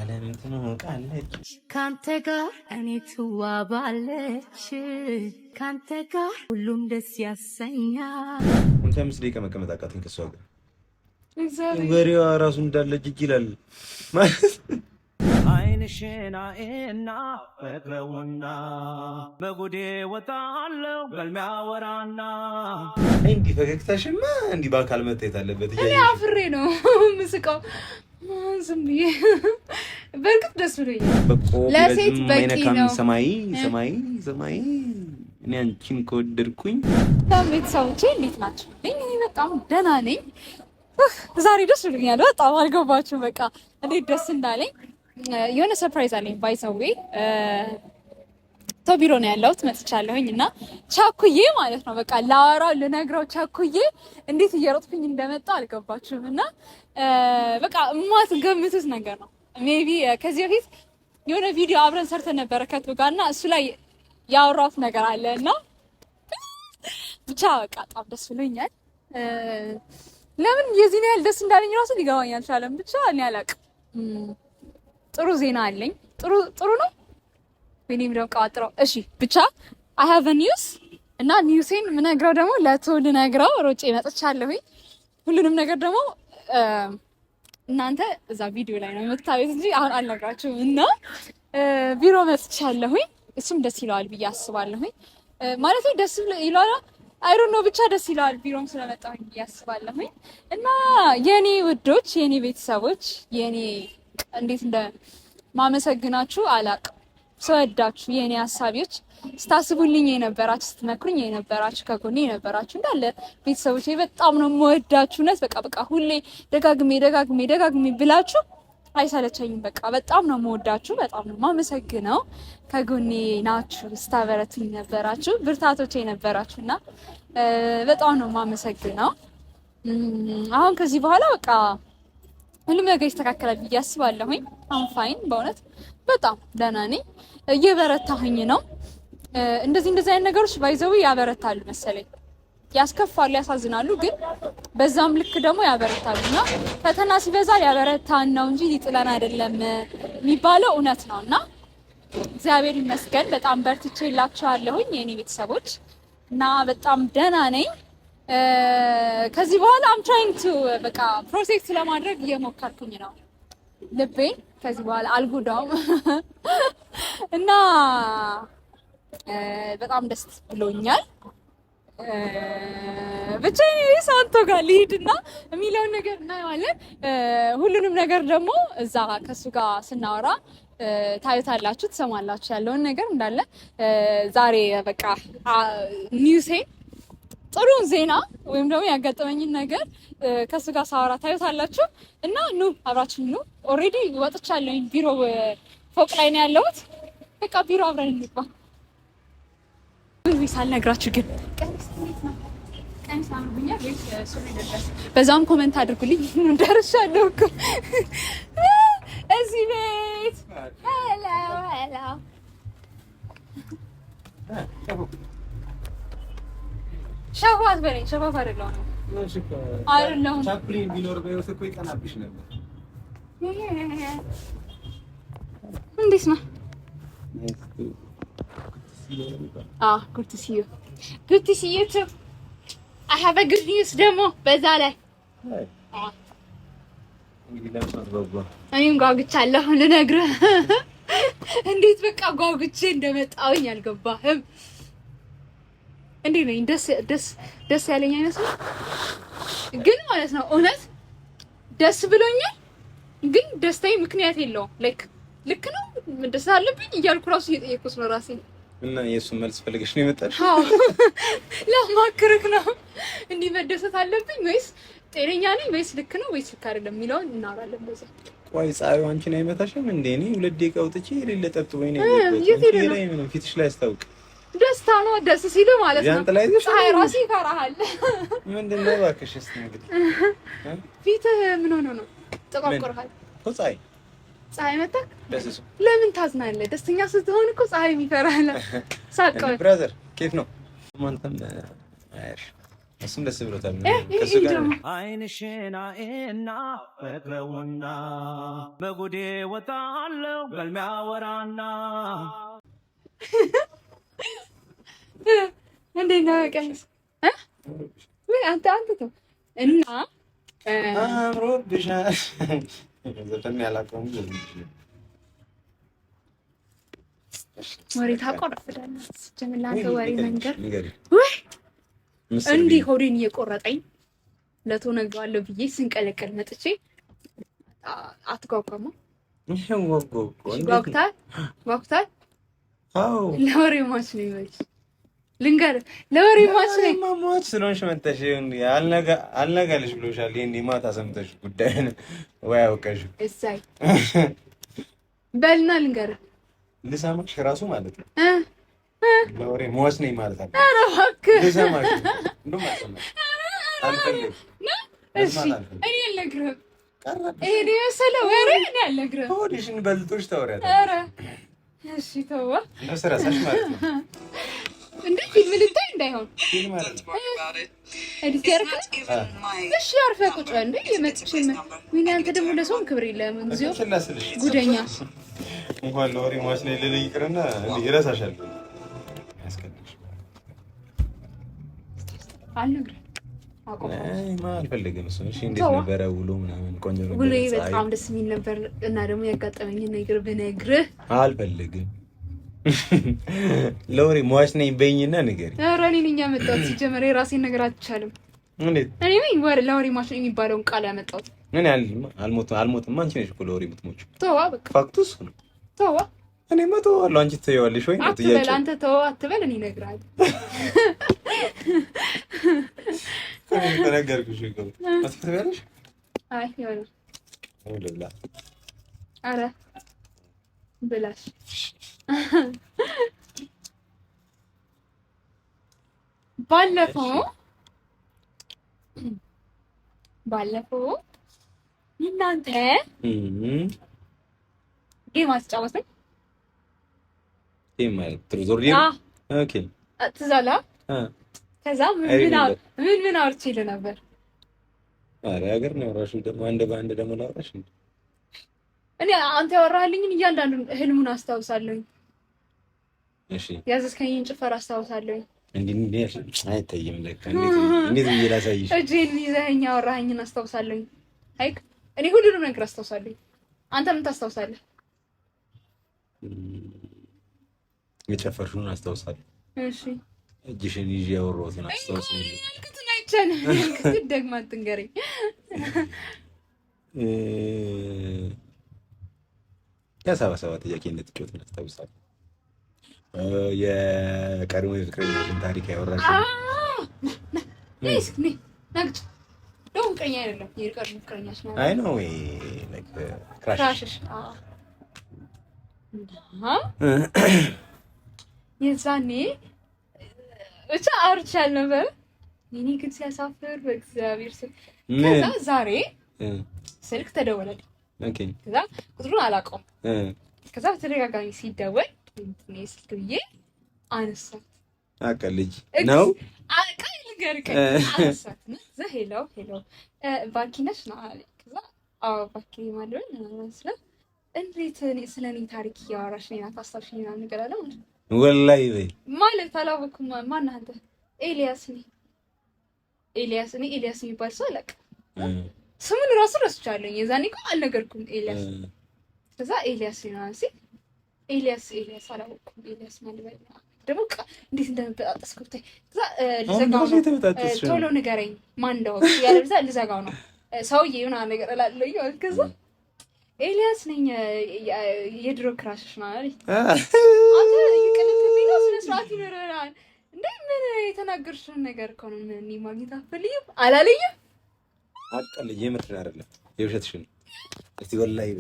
ዓለም ትሞቃለች ካንተ ጋር እኔ ትዋባለች ካንተ ጋር ሁሉም ደስ ያሰኛል። እንተ 5 ደቂቃ መቀመጥ አቃተኝ ከሷ ጋር ወሬዋ ራሱ እንዳለ ጅጅ ይላል ማለት አይንሽና እና ፈቅረውና በጉዴ ወጣለው በልሚያወራና እንዲህ ፈገግታሽማ እንዲህ በአካል መታየት አለበት። እኔ አፍሬ ነው ምስቀው ዝም ብዬ በርግጥ ደስ ብሎኛል። ለሴት በቂ ነው። ሰማይ እኔ አንቺን ከወደድኩኝ ቤተሰቦቼ እንዴት ናቸው? እኔ በጣም ደህና ነኝ። ዛሬ ደስ ብሎኛል በጣም አልገባችሁ። በቃ እንዴት ደስ እንዳለኝ የሆነ ሰርፕራይዝ አለኝ። ባይሰዌ ቢሮ ነው ያለሁት መጥቻለሁኝ እና ቻኩዬ ማለት ነው በቃ ላወራው ልነግረው ቻኩዬ እንዴት እየሮጥኩኝ እንደመጣ አልገባችሁም። እና በቃ የማትገምቱት ነገር ነው። ሜቢ ከዚህ በፊት የሆነ ቪዲዮ አብረን ሰርተን ነበረ ከቱ ጋር እና እሱ ላይ ያወራሁት ነገር አለ እና ብቻ በቃ በጣም ደስ ብሎኛል። ለምን የዚህን ያህል ደስ እንዳለኝ ራሱ ሊገባኝ አልቻለም። ብቻ እኔ አላውቅም። ጥሩ ዜና አለኝ። ጥሩ ነው ወይኔም ደግሞ ቃጥረው እሺ ብቻ I have a news እና ኒውሴን ምነግረው ደግሞ ለቶል ነግረው ሮጬ መጥቻለሁኝ። ሁሉንም ነገር ደግሞ እናንተ እዛ ቪዲዮ ላይ ነው የምታዩት እንጂ አሁን አልነግራችሁም። እና ቢሮ መጥቻለሁኝ። እሱም ደስ ይለዋል ብዬ አስባለሁኝ። ማለት ደስ ይለዋል አይ ዶንት ኖ ብቻ ደስ ይለዋል ቢሮም ስለመጣሁኝ ብዬ አስባለሁኝ። እና የኔ ውዶች የኔ ቤተሰቦች የኔ እንዴት እንደማመሰግናችሁ አላቅም። ስወዳችሁ የኔ ሀሳቢዎች ስታስቡልኝ የነበራችሁ ስትመክሩኝ የነበራችሁ ከጎኔ የነበራችሁ እንዳለ ቤተሰቦቼ በጣም ነው የምወዳችሁ። እውነት በቃ ሁሌ ደጋግሜ ብላችሁ አይሰለቸኝም። በቃ በጣም ነው የምወዳችሁ፣ በጣም ነው የማመሰግነው። ከጎኔ ናችሁ፣ ስታበረቱኝ ነበራችሁ፣ ብርታቶቼ ነበራችሁና በጣም ነው የማመሰግነው። አሁን ከዚህ በኋላ በቃ ሁሉም ነገር ይስተካከላል ብዬ አስባለሁኝ። አም ፋይን በእውነት በጣም ደህና ነኝ። እየበረታሁኝ ነው። እንደዚህ አይነት ነገሮች ባይዘው ያበረታሉ መሰለኝ። ያስከፋሉ፣ ያሳዝናሉ፣ ግን በዛም ልክ ደግሞ ያበረታሉና ፈተና ሲበዛ ያበረታን ነው እንጂ ሊጥለን አይደለም የሚባለው እውነት ነውና እግዚአብሔር ይመስገን በጣም በርትቼላችኋለሁኝ የኔ ቤተሰቦች እና በጣም ደህና ነኝ። ከዚህ በኋላ I'm trying to በቃ ፕሮቴክት ለማድረግ እየሞከርኩኝ ነው ልቤን። ከዚህ በኋላ አልጎዳውም እና በጣም ደስ ብሎኛል። ብቻ ሳንቶ ጋር ልሂድና የሚለውን ነገር እናየዋለን። ሁሉንም ነገር ደግሞ እዛ ከሱ ጋር ስናወራ ታዩታላችሁ፣ ትሰማላችሁ ያለውን ነገር እንዳለ። ዛሬ በቃ ኒውሴ ጥሩ ዜና ወይም ደግሞ ያጋጠመኝን ነገር ከሱ ጋር ሳወራ ታዩታላችሁ እና ኑ አብራችን ኑ። ኦሬዲ ወጥቻለሁ። ቢሮ ፎቅ ላይ ነው ያለሁት። በቃ ቢሮ አብረን እንግባ። ምን ሳልነግራችሁ ግን ቀሚስ አምሮብኛል ወይስ ሱሪ ደረሰ? በዛም ኮሜንት አድርጉልኝ። ደርሻለሁ እኮ እዚህ ቤት። ሄሎ ሸዋት በለኝ። ሸዋት አይደለም ቻፕሊን ቢኖር በህይወት እኮ ይቀናብሽ ነበር። እንዴት ነው? good to see you too. I have a good news ደግሞ በዛ ላይ እኔም ጓጉቻለሁ ልነግርህ። እንዴት በቃ ጓጉቼ እንደመጣሁኝ አልገባህም። እንዴት ነኝ? ደስ ያለኝ አይመስልም? ግን ማለት ነው እውነት ደስ ብሎኛል። ግን ደስታዬ ምክንያት የለውም። ልክ ነው ደስ አለብኝ እያልኩ ራሱ እየጠየኩት ነው ራሴ። እና የእሱን መልስ ፈልገሽ ነው የመጣሽ? አዎ ለማክረክ ነው። እንዲህ መደሰት አለብኝ ወይስ ጤነኛ ነኝ ወይስ ልክ ነው ወይስ ልክ አይደለም የሚለውን እናወራለን በዛ። ቆይ ፀሐዩ አንቺን አይመታሽም እንዴ? እኔ 2 ደቂቃ ወጥቼ የሌለ ጠብቶኝ ነው የምትለው። ፊትሽ ላይ አስታውቅ። ደስታ ነው ደስ ሲል ማለት ነው። ፀሐይ ራሱ ይፈራሃል። ምንድነው እባክሽ? እስቲ እንግዲህ ፊትህ ምን ሆነ ነው ተቆርቆረሃል እኮ ፀሐይ መጣክ። ለምን ታዝናለህ? ደስተኛ ስትሆን እኮ ፀሐይ ይፈራሃል። ሳቀው ብራዘር ኬፍ ነው ማንተም አይሽ እሱም ደስ ብሎታል ከሱ ጋር አይንሽን አይና ፈቅረውና በጉዴ ወጣለሁ በልሚያወራና እንዴት ነው ቀንስ አንተ ተው እና አምሮብሻል ዘፈን ያላቀሙ ወሬ ታቆርፍዳለህ ጀምላንተ ወሬ መንገር ወይ እንዲህ ሆዴን እየቆረጠኝ ለቶ ነግሯለሁ ብዬ ስንቀለቀል መጥቼ አትጓጓማ ጓጉታል አዎ ለወሬ ማች ነው ይበልሽ ልንገርህ ለወሬ ማች ነኝ ማማች ስለሆንሽ መጣሽ አልነጋልሽ ብሎሻል ይሄን ማታ ሰምተሽ ጉዳይ ወይ አውቀሽ እሰይ በልና ልንገርህ ልሰማሽ እራሱ ማለት ነው ለወሬ ማች ነኝ ማለት አይደል ኧረ እባክህ ልሰማሽ እንደውም አልሰማሽ አልፈልግም እሺ እኔ አልነግርህም ይሄ የመሰለ ወሬ እኔ አልነግርህም ሆድሽን በልቶሽ ታወሪያለሽ ኧረ እሺ ተው እንደው ስራሳሽ ማለት ነው እንዴ ፊልም ልታይ እንዳይሆን ፊልም አይደል ኤዲት ያርከስ እሺ አርፈህ ቁጭ በል እንዴ የመጥቼም ምን አንተ ደግሞ ለሰውም ክብር የለም እንዚው ጉደኛ እንኳን ለወሬ ማች ነኝ ልልህ ይቅርና እንዴ ይረሳሻል ያስከልሽ አልነግርህም አልፈልግም እሱ እሺ እንዴት ነበረ ውሎ ምናምን ቆንጆ ነበር ውሎ በጣም ደስ የሚል ነበር እና ደግሞ ያጋጠመኝ ነገር ብነግርህ አልፈልግም ለወሬ ማች ነኝ በይኝና ንገሪ ኧረ እኔ ነኝ ያመጣሁት ሲጀመር የራሴን ነገር አትቻልም እንዴት እኔ ነኝ ለወሬ ማች ነኝ የሚባለውን ቃል ያመጣሁት እኔ አልሞትም አንቺ ነሽ እኮ ለወሬ የምትሞቺው ተዋ በቃ ፋክቱ እሱ ነው ተዋ እኔ መተዋለሁ አንቺ ትተይዋለሽ ወይ ነው ጥያቄ አንተ ተዋ አትበል እኔ እነግርሃለሁ ተነገርኩሽ እኮ አትተበለሽ አይ ይኸውልህ ወለላ ኧረ ብላሽ ባለፈው እናንተ ጌም አስጫወትን ጌም ማለት ትሩዞር ጌም ኦኬ ትዛላ ከዛ ምን አውርቼልህ ነበር አረ ሀገር ነው ራሱ ደግሞ አንድ በአንድ ደግሞ ላውራሽ እኔ አንተ ያወራህልኝን እያንዳንዱን ህልሙን አስታውሳለሁ እሺ ያዘዝከኝን ጭፈራ አስታውሳለሁ እንዴ አይታየም ለካ እንዴት ይላሳይሽ እጄን ይዘኸኝ ያወራኸኝን አስታውሳለሁ አይክ እኔ ሁሉንም ነገር አስታውሳለሁ አንተ ምን ታስታውሳለህ የጨፈርሽውን አስታውሳለሁ እሺ እጅሽን ይዤ ያወራሁትን አስታውሳለሁ ያልኩትን አይቻልም ያልኩት ደግሞ አትንገረኝ ያ77 ጥያቄ እንደተጫወትን አስታውሳለሁ የቀድሞ የፍቅረኛሽን ታሪክ ያወራሽ ነስክ ነግጭ ደው ፍቅረኛ አይደለም የቀድሞ ፍቅረኛሽ ነው አይ ነው ወይ ላይክ ክራሽ የዛኔ ብቻ አውርቻል ነበር እኔ ግን ሲያሳፍር በእግዚአብሔር ስም ከዛ ዛሬ ስልክ ተደወለልኝ ኦኬ ከዛ ቁጥሩን አላውቀውም ከዛ በተደጋጋሚ ሲደወል እኔ ስልክ ብዬ አነሳት አቀልጅ ነው አቀል ገርቀ አነሳት ነው ዘ ሄሎ ባኪነሽ ነው አለ ከዛ አዎ ባኪ ማለት ነው እንዴት ስለኔ ታሪክ ያወራሽ ነው ታስታውሽኝ ነው ነገር አለ ወላሂ በይ ማለት አላወኩም ማን አንተ ኤልያስ የሚባል ሰው አለቀ ስሙን ራሱ ረስቻለሁ የዛኔ እኮ አልነገርኩም ኤልያስ ከዛ ኤልያስ ነው አንሲ ኤልያስ አላወኩም ኤልያስ ማለት ደግሞ እንዴት እንደምበጣጠስኩት ከዛ ልዘጋው ነው ቶሎ ንገረኝ ማን እንደሆነ ያለብዛ ልዘጋው ነው ሰውዬ ምናምን ነገር እላለሁ ይወል ከዛ ኤልያስ ነኝ የድሮ ክራሽሽ ነው አይደል አንተ ይቀልብኝ ነው ስለ ስርዓት ይኖራል እንዴ ምን የተናገርሽን ነገር ከሆነ ምን ማግኘት አፈልይም አላለኝም አቀል የምትል አይደለም የውሸትሽን እስቲ ወላሂ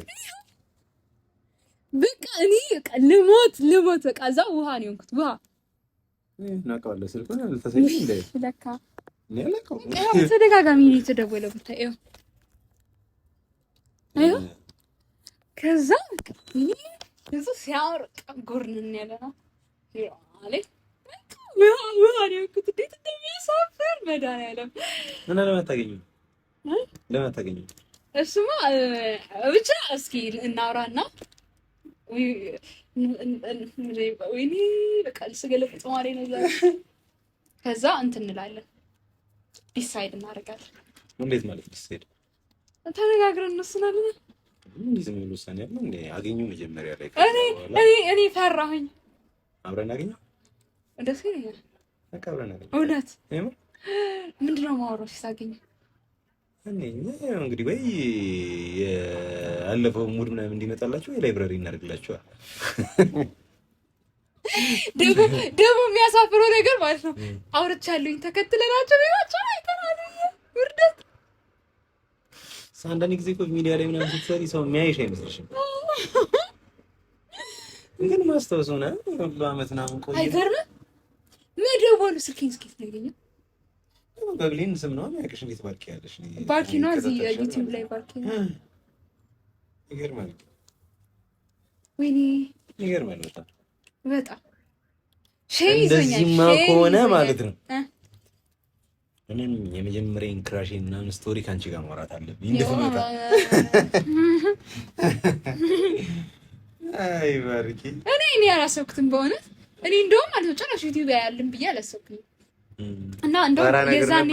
በቃ እኔ ልሞት በቃ እዛ ውሃ ነው የሆንኩት ውሃ ናቀዋለሁ ስልኩን ተሰይኝ እንደ ለካ ለካ ተደጋጋሚ ነው የተደወለው ብታይ አዩ ከዛ እኔ እሱ ሲያወር ጎርን ያለ ነው አለ ለምን እንዴት እንደሚያሳፍር መድኃኒዓለም እና ለምን አታገኙ? እሱማ ብቻ እስኪ እናውራና ወይኔ በቃ ልስገለፍጥ ማለት ነው ዛሬ። ከዛ እንትን እንላለን ዲሳይድ እናደርጋለን። እንዴት ማለት ዲሳይድ? ተነጋግረን እንወስናለን። እንዴት ነው ውሳኔ ያለው እንዴ? አገኙ መጀመሪያ ላይ እኔ ፈራሁኝ። አብረን አገኘው እንደሱ ይላል። በቃ አብረን አገኘው። እውነት ምንድነው ማውራው ሲሳገኝ እንግዲህ ወይ ያለፈው ሙድ ምናምን እንዲመጣላችሁ የላይብራሪ እናደርግላችኋል። ደግሞ የሚያሳፍረው ነገር ማለት ነው አውርቻለሁኝ ተከትለናቸው ቤታቸው አይተናል። ውርደት አንዳንድ ጊዜ እኮ ሚዲያ ላይ ምናምን ስትሰሪ ሰው የሚያይሽ አይመስልሽም? ግን ማስታወስ ሆነ ሁሉ አመት ምናምን ቆይ አይገርምም? መደወሉ ስልኬን እስኪት ነው ያገኘው። በግሊን ስም ነው ያውቅሽ። እንዴት ባርኪ ያለሽ ባርኪ ነው እዚህ ዩቲዩብ ላይ ባርኪ ነው። ይገርማል። ወይኔ ይገርማል በጣም ሼም ይዞኛል። እንደዚህማ ከሆነ ማለት ነው እኔም የመጀመሪያውን ክራሽን ምናምን ስቶሪ ካንቺ ጋር ማውራት አለብኝ እንደተመጣ። አይ ባርኪ እኔ ያላሰብኩትም በእውነት እኔ እንደውም ማለት ነው ጭራሽ ዩቲዩብ ያያልን ብዬ አላሰብኩኝ። እና እንደውም የዛኔ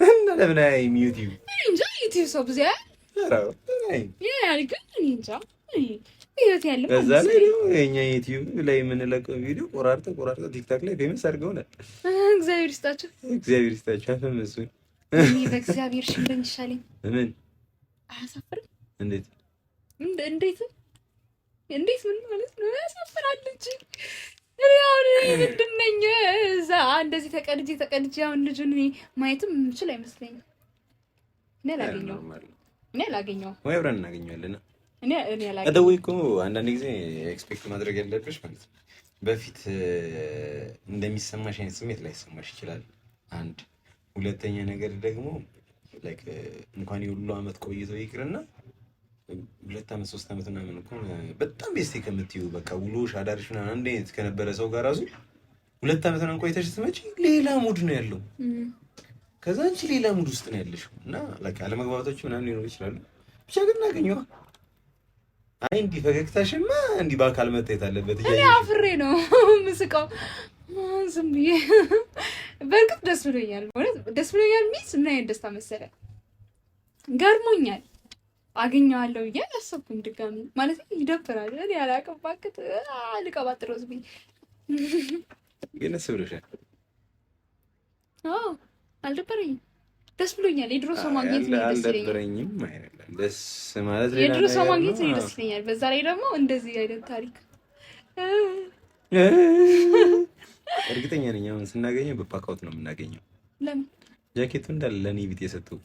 እና ለምን አይም ዩቲዩብ እንጃ ዩቲዩብ ሰው ብዙ ያያል ግን እኔ እንጃ ይሄት ያለ በዛ ላይ ነው የኛ ዩቲዩብ ላይ የምንለቀው ቪዲዮ ቆራርጠው ቲክታክ ላይ ፌመስ አድርገውናል። እግዚአብሔር ይስጣቸው አፈመሱን። እኔ በእግዚአብሔር ሽንደኝ ይሻለኝ። ምን አያሳፍርም? እንዴት ምን ማለት ነው? ያሳፍራል እንጂ እኔ አሁን ምንድን ነኝ እዛ እንደዚህ ተቀድጄ አሁን ልጁን ማየትም የምችል አይመስለኝም። እኔ አላገኘሁም ወይ አብረን እናገኘዋለን። እኔ አላገኘሁም። አደውይ እኮ አንዳንድ ጊዜ ኤክስፔክት ማድረግ ያለብሽ ማለት ነው በፊት እንደሚሰማሽ አይነት ስሜት ላይሰማሽ ይችላል። አንድ ሁለተኛ ነገር ደግሞ ላይክ እንኳን የሁሉ አመት ቆይተው ይቅርና 2 አመት 3 አመት ምናምን እኮ በጣም ቤስቴ ከምትዩ በቃ ውሎሽ አዳርሽ ምናምን አንድ አይነት ከነበረ ሰው ጋር ራሱ 2 አመት ምናምን ቆይተሽ ስትመጪ ሌላ ሙድ ነው ያለው። ከዛ አንቺ ሌላ ሙድ ውስጥ ነው ያለሽው እና ላይክ አለመግባባቶች ምናምን ሊኖሩ ይችላሉ። ብቻ ግን እናገኘዋ። አይ እንዲህ ፈገግታሽማ እንዲህ በአካል መታየት አለበት። እኔ አፍሬ ነው ምስቀው ዝም ብዬ። በእርግጥ ደስ ብሎኛል ማለት ደስ ብሎኛል። ሚስ ምን አይነት ደስታ መሰለ ገርሞኛል። አገኘዋለሁ ብዬ አላሰብኩም ድጋሚ ማለት ይደብራል። እኔ አላውቅም እባክህ ልቀባጥረው ዝም ብዬ ግን ደስ ብሎሻል? አዎ አልደበረኝም። ደስ ብሎኛል። የድሮ ሰው ማግኘት ነው ደስ ይለኛል። አልደበረኝም አይደለም ደስ ማለት ሌላ የድሮ ሰው ማግኘት ነው ደስ ይለኛል። በዛ ላይ ደግሞ እንደዚህ አይነት ታሪክ እርግጠኛ ነኝ አሁን ስናገኘው በፓካውት ነው የምናገኘው። ለምን ጃኬቱ እንዳለ ለኔ ቢት የሰጠው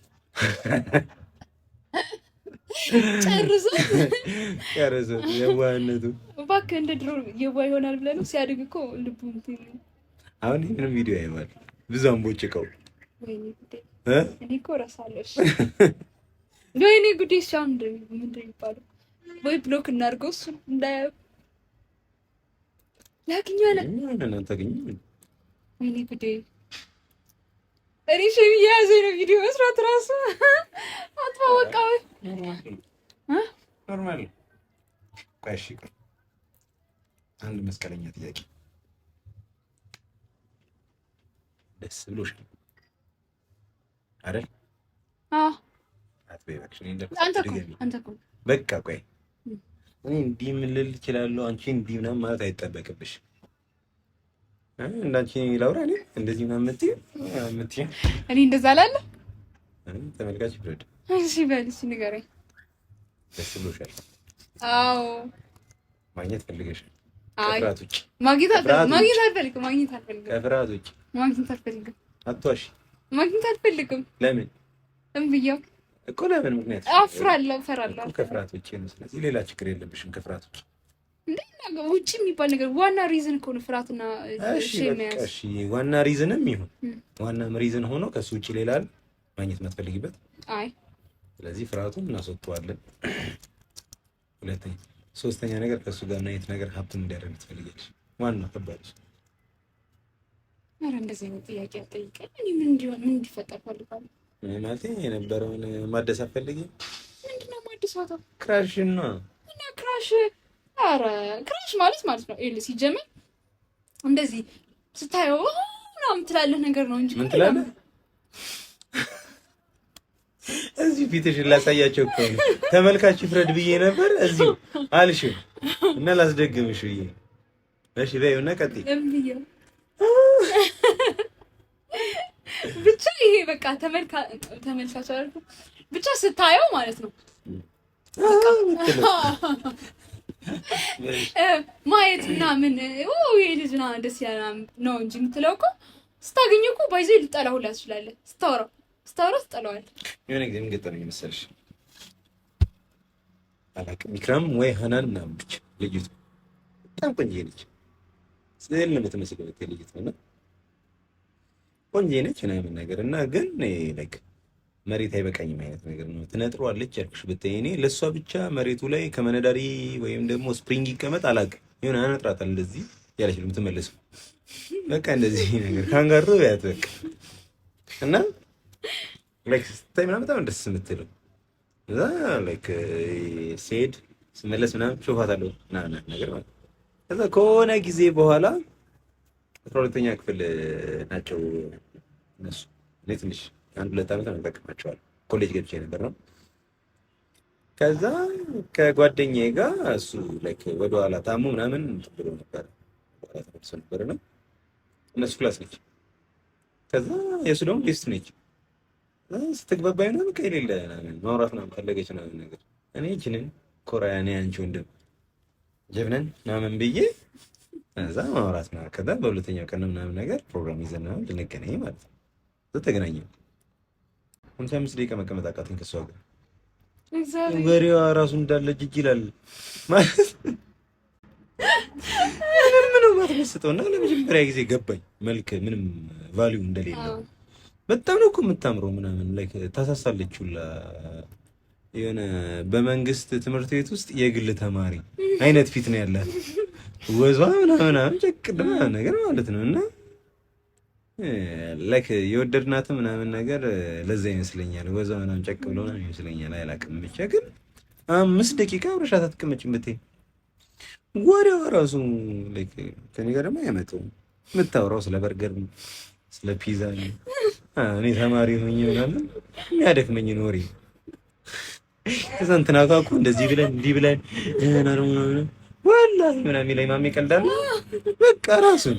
ጨርሶት የዋህነቱ እባክህ እንደ ድሮ የዋህ ይሆናል ብለህ ነው። ሲያድግ እኮ ልቡ እንትን አሁን ምንም ቪዲዮ አይባል ብዙ አንቦጭቀው ወይኔ ጉዴ እኔ እኮ እረሳለሁ። ወይኔ ጉዴ ሻም ምንድን ይባላል? ወይ ብሎክ እናድርገው እሱን እንዳያየው ላግኛለሁ። ወይኔ ጉዴ እኔ ሸም እየያዘኝ ነው ቪዲዮ መስራት እራሱ አጥፋ በቃ ኖርማል። ቆይ እሺ አንድ መስቀለኛ ጥያቄ ደስ ብሎሻል አይደል? አዎ አትበይ እባክሽ። አንተ እኮ በቃ ቆይ እኔ እንዲህ ምን ልል እችላለሁ? አንቺ እንዲህ ምናምን ማለት አይጠበቅብሽ። እንዳንቺ ላውራ እኔ እንደዚህ ምናምን የምትይው እኔ እንደዛ እላለሁ። ተመልካች ብረድ እሺ በል እሺ ንገረኝ። ደስ ብሎሻል? አዎ ማግኘት ፈልገሻል? ከፍርሃት ውጭ ማግኘት አልፈልግም። ማግኘት አልፈልግም። አትዋሺ። ማግኘት አልፈልግም። ለምን? እምብያው እኮ ለምን? ምክንያት አፍራለሁ፣ እፈራለሁ። ከፍርሃት ውጭ ነው። ስለዚህ ሌላ ችግር የለብሽም ከፍርሃት ውጭ። እንዴ ውጭ የሚባል ነገር ዋና ሪዝን እኮ ነው ፍርሃትና ሼም። እሺ ዋና ሪዝንም ይሁን ዋናም ሪዝን ሆኖ ከሱ ውጭ ሌላ ማግኘት የማትፈልጊበት? አይ ስለዚህ ፍርሃቱን እናስወጣዋለን። ሁለተኛ ሶስተኛ ነገር ከሱ ጋር ምን አይነት ነገር ሀብትን እንዲያደርግ ትፈልጊያለሽ? ዋናው ከባድ ኧረ እንደዚህ ነው ጥያቄ አትጠይቀኝ። እኔ ምን እንዲፈጠር ፈልጋለሁ ማለት የነበረውን ማደስ አትፈልጊም? ምንድነው ማደሳታ? ክራሽን ነው እና ክራሽ ኧረ ክራሽ ማለት ነው ኤል ሲጀመር እንደዚህ ስታየው ምናምን ትላለህ ነገር ነው እንጂ ምን ትላለህ? እዚህ ፊትሽን ላሳያቸው እኮ ነው ተመልካች ፍረድ ብዬ ነበር እዚሁ አልሽው እና ላስደግምሽ ብዬ። እሺ በይውና ቀጥይ። ብቻ ይሄ በቃ ተመልካች አልኩ ብቻ ስታየው ማለት ነው ማየት ምናምን ይሄ ልጅ ና ደስ ያለ ነው እንጂ የምትለው እኮ ስታገኘው እኮ ባይዘው ልጠላው ሁላ ትችላለህ። ስታወራው ትጠላዋለህ። የሆነ ጊዜ ምን ገጠመኝ መሰለሽ? አላውቅም ኢክራም ወይ ሀናን ምናምን ብቻ ልጅቱ በጣም ቆንጆ ነች። ስዕል ነው የምትመስለው ልጅቱ እና ቆንጆ ነች ምናምን ነገር እና ግን ላይክ መሬት አይበቃኝም አይነት ነገር ነው። ትነጥሯለች ያልኩሽ ብታይ እኔ ለሷ ብቻ መሬቱ ላይ ከመነዳሪ ወይም ደግሞ ስፕሪንግ ይቀመጥ አላውቅም የሆነ አነጥራታል እንደዚህ ያለች ነው የምትመለሰው። በቃ እንደዚህ ነገር ካንጋሩ ያት በቃ እና ላይክ ስታይ ምናምን በጣም ደስ የምትለው እዛ ላይክ ሲሄድ ስመለስ ምናምን ሾፋታለሁ ምናምን ነገር ማለት ከዛ ከሆነ ጊዜ በኋላ 12ኛ ክፍል ናቸው እነሱ። እኔ ትንሽ 1-2 ዓመት ተጠቅማቸዋለሁ ኮሌጅ ገብቼ ነበር ነው። ከዛ ከጓደኛዬ ጋር እሱ ላይክ ወደ ኋላ ታሞ ምናምን ብሎ ነበር ተመልሶ ነበር ነው እነሱ ክላስ ነች። ከዛ የእሱ ደግሞ ሊስት ነች። ስትግባባኝ ነው በቃ የሌለ ማውራት ምናምን ፈለገች ምናምን ነገር እኔ ጅንን ኮሪያ ነኝ አንቺ ወንድም ጀብነን ምናምን ብዬ እዛ ማውራት ነው። ከዛ በሁለተኛው ቀን ምናምን ነገር ፕሮግራም ይዘን ነው ልንገናኝ ማለት ነው። ተገናኘን። 55 ደቂቃ መቀመጥ አቃተኝ ከሷ ጋር። ወሬዋ ራሱ እንዳለ ጅጅ ይላል ማለት ምንም ማትመስጠውና ለመጀመሪያ ጊዜ ገባኝ መልክ ምንም ቫልዩ እንደሌለው። በጣም ነው እኮ የምታምረው ምናምን ላይክ ታሳሳለች ሁላ የሆነ በመንግስት ትምህርት ቤት ውስጥ የግል ተማሪ አይነት ፊት ነው ያላት። ወዟ ምናምን ጨቅድማ ነገር ማለት ነው። እና ላይክ የወደድናት ምናምን ነገር ለዛ ይመስለኛል። ወዟ ምናምን ጨቅ ብሎ ነው ይመስለኛል። አይላቅም ብቻ ግን 5 ደቂቃ አብረሻት አትቀመጭም ብትይ ወሬዋ ራሱ ላይክ ከኔ ጋር ደግሞ አይመጣም። የምታወራው ስለ በርገር ነው ስለ ፒዛ ነው። እኔ ተማሪ ሆኜ ምናምን የሚያደክመኝን ወሬ ከዛ እንትና ጋር እኮ እንደዚህ ብለን እንዲህ ብለን ወላሂ ምናምን የሚለኝ ማሜ ቀልዳለ በቃ ራሱን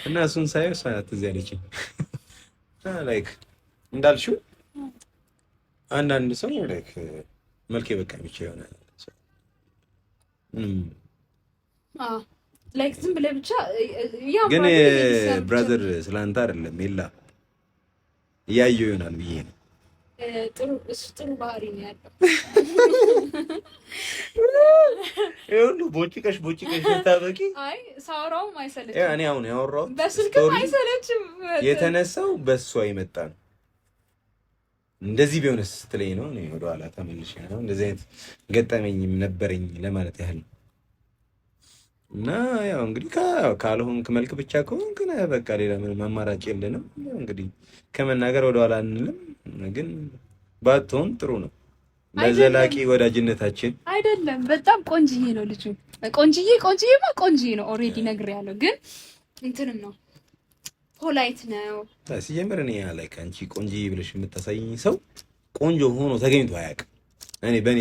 እና እሱን ሳይሆን ሳያት እዚህ አለችኝ። ላይክ እንዳልሽው አንዳንድ ሰው ላይክ መልኬ በቃ ብቻ የሆነ ላይክ ዝም ብለህ ብቻ ግን ብራዘር ስላንተ አይደለም የላ እያየሁ ይሆናል ብዬ ነው። ጥሩ ባህሪ ነው ያለው። ይሁን ቦጭቀሽ ታበቂ። አይ ሳውራውም አይሰለችም። እኔ አሁን ያወራው በስልክም አይሰለችም። የተነሳው በሷ የመጣ ነው። እንደዚህ ቢሆንስ ስትለኝ ነው እኔ ወደ ኋላ ተመልሼ ነው እንደዚህ አይነት ገጠመኝም ነበረኝ ለማለት ያህል ነው። እና ያው እንግዲህ ካልሆንክ መልክ ብቻ ከሆንክ በቃ ሌላ ምንም አማራጭ የለንም። እንግዲህ ከመናገር ወደ ኋላ አንልም። ግን ባትሆን ጥሩ ነው ለዘላቂ ወዳጅነታችን። አይደለም በጣም ቆንጅዬ ነው ልጁ። ቆንጅዬማ ቆንጅዬ ነው ኦልሬዲ ነግሬያለሁ። ግን እንትንም ነው ፖላይት ነው ሲጀምር። እኔ ላይክ አንቺ ቆንጅዬ ብለሽ የምታሳይኝ ሰው ቆንጆ ሆኖ ተገኝቶ አያውቅም። እኔ በእኔ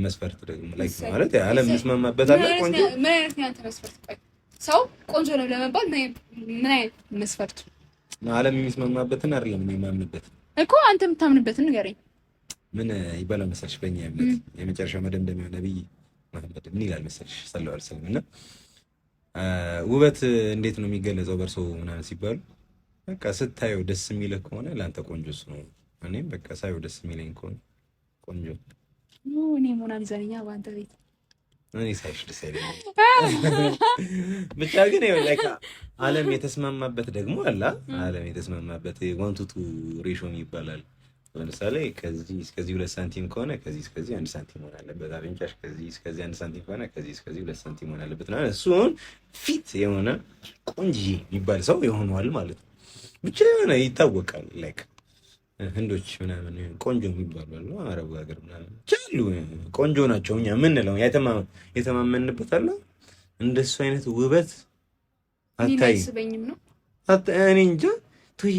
መስፈርት ደግሞ ላይክ ማለት ዓለም መስማማበት አለ። ቆንጆ ምን አይነት ነው ያንተ መስፈርት? ቆይ ሰው ቆንጆ ነው ለመባል ምን አይነት መስፈርት? ዓለም የሚስማማበትን አይደለም እኔ የማምንበት እኮ። አንተ የምታምንበትን ንገረኝ። ምን ይባላል መሰልሽ? በእኛ እምነት የመጨረሻው መደምደሚያው ነብይ መሐመድ ምን ይላል መሰልሽ? ሰለላሁ ዐለይሂ ወሰለም እና ውበት እንዴት ነው የሚገለጸው በእርሶ ምናምን ሲባሉ በቃ ስታየው ደስ የሚልህ ከሆነ ለአንተ ቆንጆ ነው። እኔም በቃ ሳየው ደስ የሚለኝ ከሆነ ቆንጆ እኔ ሞናሊዛ ነኝ በአንተ ቤት። እኔ ሳይሽ ደስ አይለኝም። ብቻ ግን ላይክ ዓለም የተስማማበት ደግሞ አለ። ዓለም የተስማማበት 1:2 ሬሾ ይባላል። ለምሳሌ ከዚህ እስከዚህ 2 ሳንቲም ከሆነ ከዚህ እስከዚህ 1 ሳንቲም መሆን አለበት። አፍንጫሽ ከዚህ እስከዚህ 1 ሳንቲም ከሆነ ከዚህ እስከዚህ 2 ሳንቲም መሆን አለበት። እሱን ፊት የሆነ ቆንጆ የሚባል ሰው ይሆናል ማለት ነው። ብቻ የሆነ ይታወቃል። ላይክ ህንዶች ምናምን ቆንጆ የሚባሉ አሉ፣ አረብ ሀገር ምናምን ቻሉ ቆንጆ ናቸው። እኛ የምንለው የተማመንበት አለ። እንደሱ አይነት ውበት አታይም ነው። እኔ እንጃ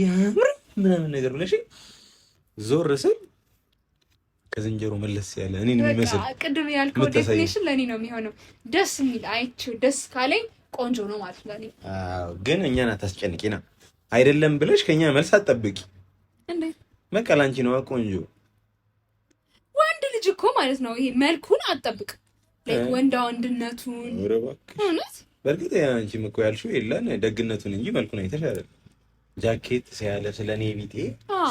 ያምር ምናምን ነገር ብለሽ ዞር ስል ከዝንጀሮ መለስ ያለ እኔን የሚመስል ቅድም ያልከው ዴፊኒሽን ለእኔ ነው የሚሆነው። ደስ የሚል አይቼው ደስ ካለኝ ቆንጆ ነው ማለት ነው። አዎ ግን እኛን አታስጨንቂና አይደለም ብለሽ ከኛ መልስ አትጠብቂ። እንዴ በቃ ላንቺ ነው ቆንጆ። ወንድ ልጅ እኮ ማለት ነው ይሄ መልኩን አትጠብቅ፣ ወንዳ ወንድነቱን እውነት። በእርግጥ አንቺም እኮ ያልሽው የለን ደግነቱን እንጂ መልኩን አይተሻል። ጃኬት ሲያለ ስለኔ ቢጤ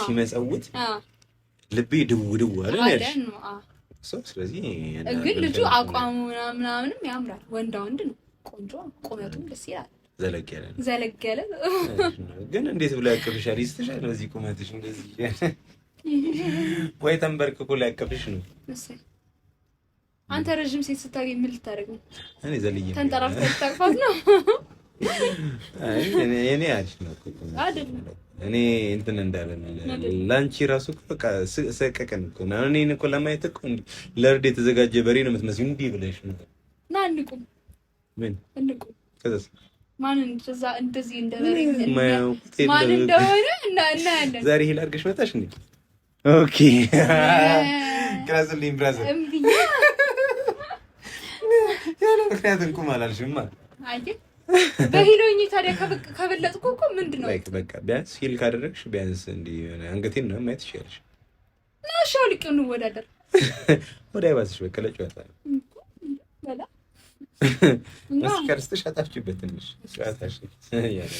ሲመጸውት ልቤ ድው አለ ነው። ስለዚህ ግን ልጁ አቋሙ ምናምንም ያምራል። ወንዳ ወንድ ነው፣ ቆንጆ፣ ቁመቱም ደስ ይላል። ዘለግ ያለ ግን እንዴት ብሎ ያቀፍሻል? ይስተሻል በዚህ ቁመትሽ እንደዚህ ወይ ተንበርክኮ ሊያቀፍሽ ነው። አንተ ረጅም ሴት ስታገኝ ምን ልታደርግ ነው? እኔ ዘልዬ ተንጠራፍተህ ልታቅፋት ነው? እኔ አሪፍ ነው አይደለም። እኔ እንትን እንዳለን ላንቺ ራሱ በቃ ሰቀቀን እኮ ነው። እኔን እኮ ለማየት እኮ ለእርድ የተዘጋጀ በሬ ነው የምትመስለው። እንዲህ ብለሽ ነው ና እንቁም። ምን እንቁም? ከዛስ ማን እንደዚህ እንደበሬ ማን እንደሆነ እናያለን። ዛሬ ሄል አድርገሽ መጣሽ እንዴ? ኦኬ ክራስልኝ ብራዘር ያለ ምክንያት እንቁም አላልሽማ። አይ በሂሎኝ ታዲያ ከበለጥኩ እኮ ምንድነው? በቃ ቢያንስ ሂል ካደረግሽ ቢያንስ እንዲህ አንገቴን ነው ማየት ይችላልሽ። ናሻው ልቅው ነው ወዳደር ወደ አይባስሽ በቃ ለጨዋታ በላ መስከረስትሽ አጣፍጭበት ትንሽ ጨዋታሽ ያለ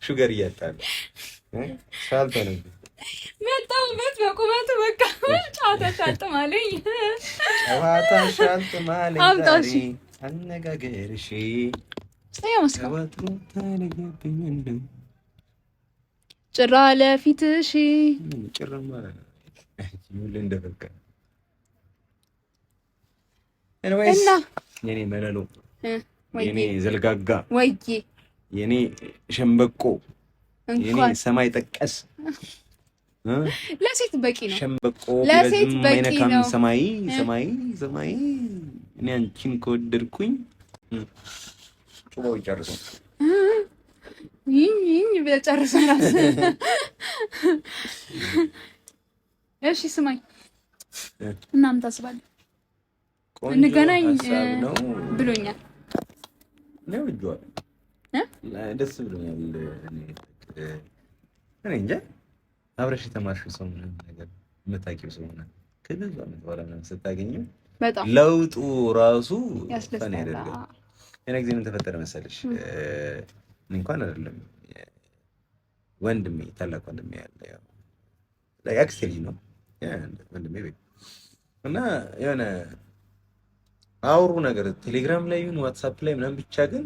ሹገር እያጣለ ሳልቶ ነው መጣሁበት በቁመቱ በቃ ጨዋታሽ አጥማለኝ ጨዋታሽ አጥማለኝ አምጣሽ አነጋገርሽ ጭራ ለፊትሽ ጭራማ ይሁን እንደፈቀ እና የኔ መለሎ የኔ ዘልጋጋ ወይ የኔ ሸምበቆ የኔ ሰማይ ጠቀስ ለሴት በቂ ነው። ሸምበቆ ለሴት በቂ ነው። ሰማይ እኔ አንቺን ከወደድኩኝ ጩባው ይጨርሱ ይኝ በጨርሰናል። እሺ ስማኝ እናም ታስባለህ እንገናኝ ብሎኛል ነው ልጇል ደስ ብሎኛል። እኔ እንጃ አብረሽ የተማርሽው ሰው ምናምን ነገር የምታውቂው ሰው ምናምን ከብዙ ዓመት በኋላ ምናምን ስታገኘው በጣም ለውጡ ራሱ ያስደስታል። ያደርጋል። የኔ ጊዜ ምን ተፈጠረ መሰለሽ? እንኳን አይደለም ወንድሜ ታላቅ ወንድሜ ያለ ያው ላይ አክስቴ ልጅ ነው ወንድሜ ቤት እና የሆነ አውሩ ነገር ቴሌግራም ላይ ይሁን ዋትስአፕ ላይ ምናምን ብቻ ግን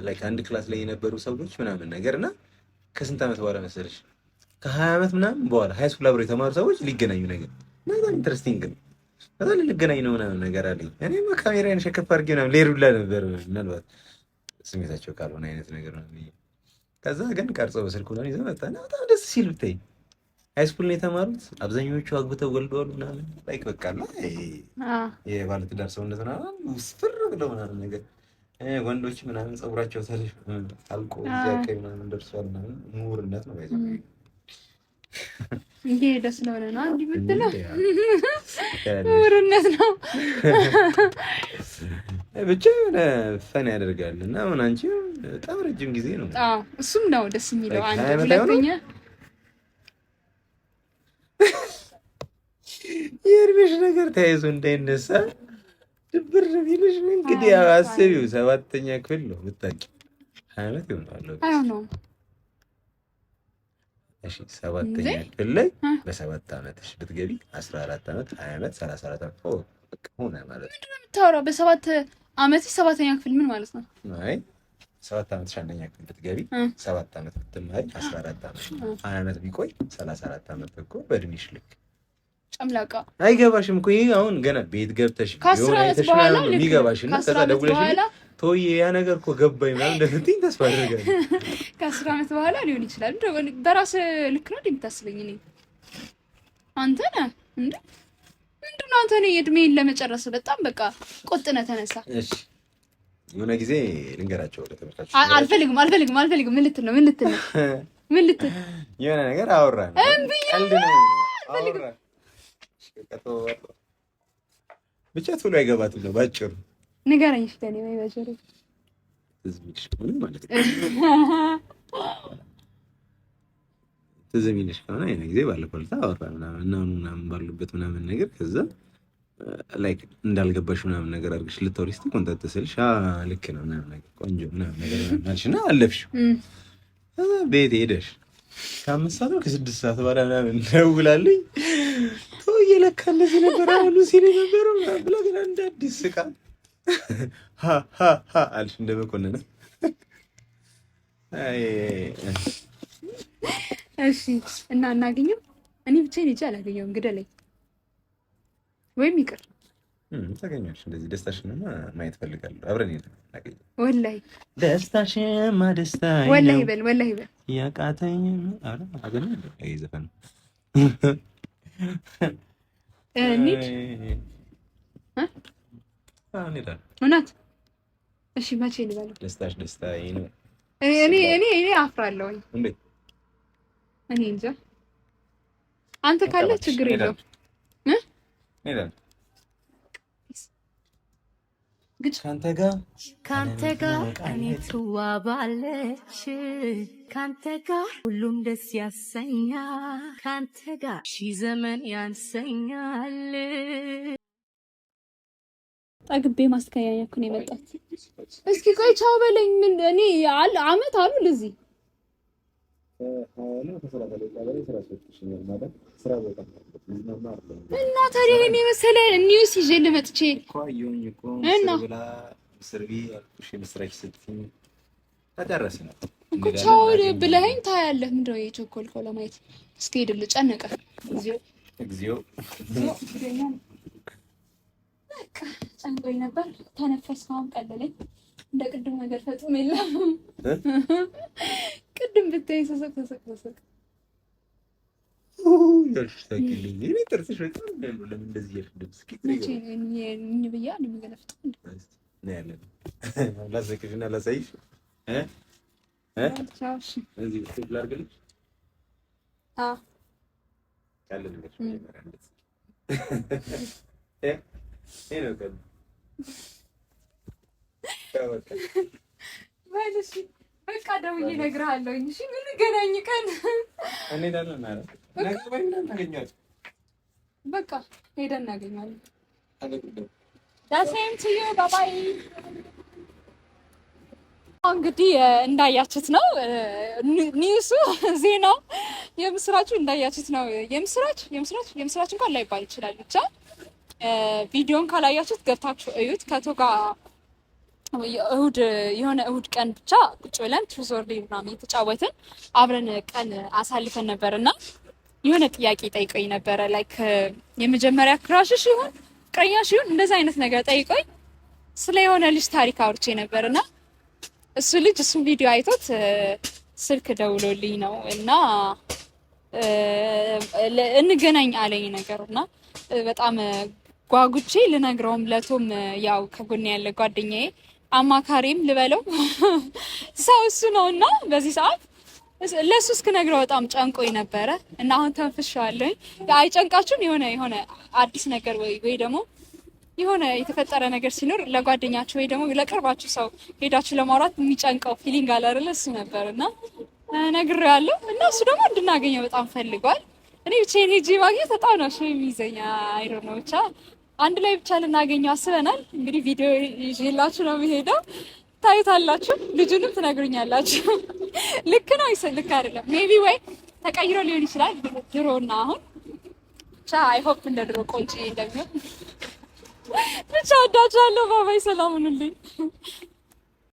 ላይክ አንድ ክላስ ላይ የነበሩ ሰዎች ምናምን ነገርና ከስንት ዓመት በኋላ መሰለሽ ከ20 ዓመት ምናምን በኋላ ሃይ ስኩል አብረው የተማሩ ሰዎች ሊገናኙ ነገር በጣም ኢንተረስቲንግ ነው። ከዛ ልንገናኝ ነው ምናምን ነገር አለኝ። እኔማ ካሜራዬን ሸከፍ አድርጌ ምናምን ሌሩላ ነበር ምናልባት ስሜታቸው ካልሆነ አይነት ነገር ነው። ከዛ ግን ቀርጾ በስልኩ ነው ይዘው መጣ እና በጣም ደስ ሲል ብታይ ሃይ ስኩል ነው የተማሩት። አብዛኞቹ አግብተው ወልደዋል ምናምን ላይክ በቃ ነው የባለ ትዳር ሰው እንደሆነ ውስፍር ብለው ምናምን ነገር ወንዶች ምናምን ጸጉራቸው ተልሽ አልቆ እዚያ ቀይ ምናምን ደርሷል ምናምን ምሁርነት ነው ባይዘው እንዴ ደስ ነው ነው አንዲ ብትለው ምሁርነት ነው ብቻ የሆነ ፈን ያደርጋል እና አሁን አንቺ በጣም ረጅም ጊዜ ነው። አዎ እሱም ነው ደስ የሚለው። አንድ ሁለተኛ የእድሜሽ ነገር ተያይዞ እንዳይነሳ ድብር ቢልሽ እንግዲህ አስቢው 7ኛ ክፍል ነው ብታውቂ 20 ዓመት ይሆናል። አይ ነው እሺ 7ኛ ክፍል ላይ በ7 ዓመትሽ ብትገቢ 14 ዓመት 20 ዓመት 34 ዓመት ሆነ ማለት ነው። ምንድነው የምታወራው? በ7 ዓመትሽ 7ኛ ክፍል ምን ማለት ነው? አይ 7 ዓመትሽ 1ኛ ክፍል ብትገቢ 7 ዓመት ብትማሪ 14 ዓመት 20 ዓመት ቢቆይ 34 ዓመት እኮ በእድሜሽ ልክ ጨምላቃ አይገባሽም እኮ ይሄ አሁን ገና ቤት ገብተሽ የሆነ አይተሽ ነው የሚገባሽ እና ከዛ ደውለሽ ቶዬ ያ ነገር እኮ ገባኝ ምናምን እንደምትይኝ ተስፋ አደርጋለሁ። ከ10 ዓመት በኋላ ሊሆን ይችላል። በራስ ልክ ነው እንደምታስበኝ እኔ አንተ ነህ እንዴ? ምንድን ነው አንተ እኔ እድሜን ለመጨረስ በጣም በቃ ቆጥነህ ተነሳ። እሺ የሆነ ጊዜ ልንገራቸው ወደ ተመልካቾች። አልፈልግም። ምን ልትል ነው? የሆነ ነገር አወራን። ቀልድ ነው። አልፈልግም። ብቻ ቶሎ አይገባትም ነው ባጭሩ። ንገረኝ እሺ ለኔ ወይ ባጭሩ ትዝ የሚልሽ ከሆነ ማለት ነው። ትዝ የሚልሽ ከሆነ የሆነ ጊዜ ባለፈው ዕለት አወራን ምናምን ባሉበት ምናምን ነገር ከዛ ላይክ እንዳልገባሽ ምናምን ነገር አድርግሽ ልታወሪ ስትይ ኮንታክት ስልሽ ልክ ነው ምናምን ነገር ቆንጆ ምናምን ነገር አልሽና አለፍሽው። ከዛ ቤት ሄደሽ ከ5 ሰዓት ነው ከ6 ሰዓት በኋላ ምናምን ደውላለኝ። ቶዬ ለካ እንደዚህ ነበር አሁን ሲል ነበር ምናምን ብላ ግን እንደ አዲስ ስቃ አልሽ እንደ መኮንን። እሺ እና እናገኘው እኔ ብቻዬን ሂጅ አላገኘውም። ግደለኝ ወይም ይቅር ታገኛለሽ። እንደዚህ ደስታሽንማ ማየት ፈልጋለሁ። አብረን እናገኘው። ወላሂ ደስታሽማ ደስታዬ ወላሂ በል ያቃተኝ አገኘው። አይ ዘፈን እውነት። እሺ መቼ ልበለው? ደስታሽ ደስታዬ ነው። እኔ አፍራለሁኝ። እንዴት? እኔ እንጃ። አንተ ካለ ችግር የለውም። ካንተ ጋር እኔ ትዋባለች፣ ካንተ ጋር ሁሉም ደስ ያሰኛል፣ ካንተ ጋር ሺህ ዘመን ያንሰኛል። ጠግቤ ማስከያኛ እኮ ነው የመጣት። እስኪ ቆይ ቻው በለኝ። ምን እኔ አመት አሉ ለዚህ እና ታዲያ ይሄን የመሰለ ኒውስ ይዤ ልመጥቼ እና ቻው ብለኸኝ ታያለህ። ምንድን ነው የቸኮልከው ለማየት? እስኪ ሄድልህ ጨነቀ። እግዚኦ በቃ ጨንቆኝ ነበር። ተነፈስኩ። አሁን ቀለለኝ። እንደ ቅድም ነገር ፈጽሞ የለም። ቅድም ብታይ ሰሰቅ ያልሽ ታውቂልኝ። እኔ ጥርስሽ በጣም እንደው ለምን እንደዚህ ያልሽ ነጭ እኔ ብያ እንደምገለፍጥ ነው ያለን። ላዘክሽና ላሳይሽ ቻውሽ እዚህ ብትል ላድርግልሽ። ያለ ነገር መጀመሪያ እንደዚህ ነው ቀን ማለት በቃ ደውዬ እነግርሃለሁ። እሺ ምን ገናኝ ቀን እንሄዳለን ማለት ነገ ወይም እናገኛለን። በቃ ሄደን እናገኛለን። ዳሴም ቱ ዩ ባይ። እንግዲህ እንዳያችሁት ነው ኒውሱ፣ ዜናው፣ የምስራቹ እንዳያችሁት ነው። የምስራች እንኳን ላይባል ይችላል። ብቻ ቪዲዮን ካላያችሁት ገብታችሁ እዩት። ከቶጋ የሆነ እሁድ ቀን ብቻ ቁጭ ብለን ትሩዝ ኦር ዴር ምናምን የተጫወትን አብረን ቀን አሳልፈን ነበርና የሆነ ጥያቄ ጠይቆኝ ነበረ። ላይክ የመጀመሪያ ክራሽሽ ይሁን ፍቅረኛሽ ይሁን እንደዛ አይነት ነገር ጠይቆኝ ስለ የሆነ ልጅ ታሪክ አውርቼ ነበርና እሱን ቪዲዮ አይቶት ስልክ ደውሎልኝ ነው እና እንገናኝ አለኝ ነገርና በጣም ጓጉቼ ልነግረውም ለቶም ያው ከጎን ያለ ጓደኛዬ አማካሪም ልበለው ሰው እሱ ነውና በዚህ ሰዓት ለሱ እስክነግረው በጣም ጨንቆኝ ነበረ እና አሁን ተንፍሻለሁ። አይጨንቃችሁም? የሆነ አዲስ ነገር ወይ ደግሞ የሆነ የተፈጠረ ነገር ሲኖር ለጓደኛችሁ ወይ ደግሞ ለቅርባችሁ ሰው ሄዳችሁ ለማውራት የሚጨንቀው ፊሊንግ አለ አይደል? እሱ ነበርና ነግሬዋለሁ እና እሱ ደግሞ እንድናገኘው በጣም ፈልጓል። እኔ ብቻዬን ሄጄ ማግኘት በጣም ነው የሚይዘኝ። አይ ዶንት ኖ ብቻ አንድ ላይ ብቻ ልናገኘው አስበናል። እንግዲህ ቪዲዮ ይዤላችሁ ነው የምሄደው፣ ታዩታላችሁ። ልጁንም ትነግሩኛላችሁ። ልክ ነው ልክ አይደለም? ሜቢ ወይ ተቀይሮ ሊሆን ይችላል ድሮና አሁን። ብቻ አይ ሆፕ እንደ ድሮ ቆንጆ እንደሚሆን ብቻ። ወዳችኋለሁ። ባባይ። ሰላም ሁኑልኝ።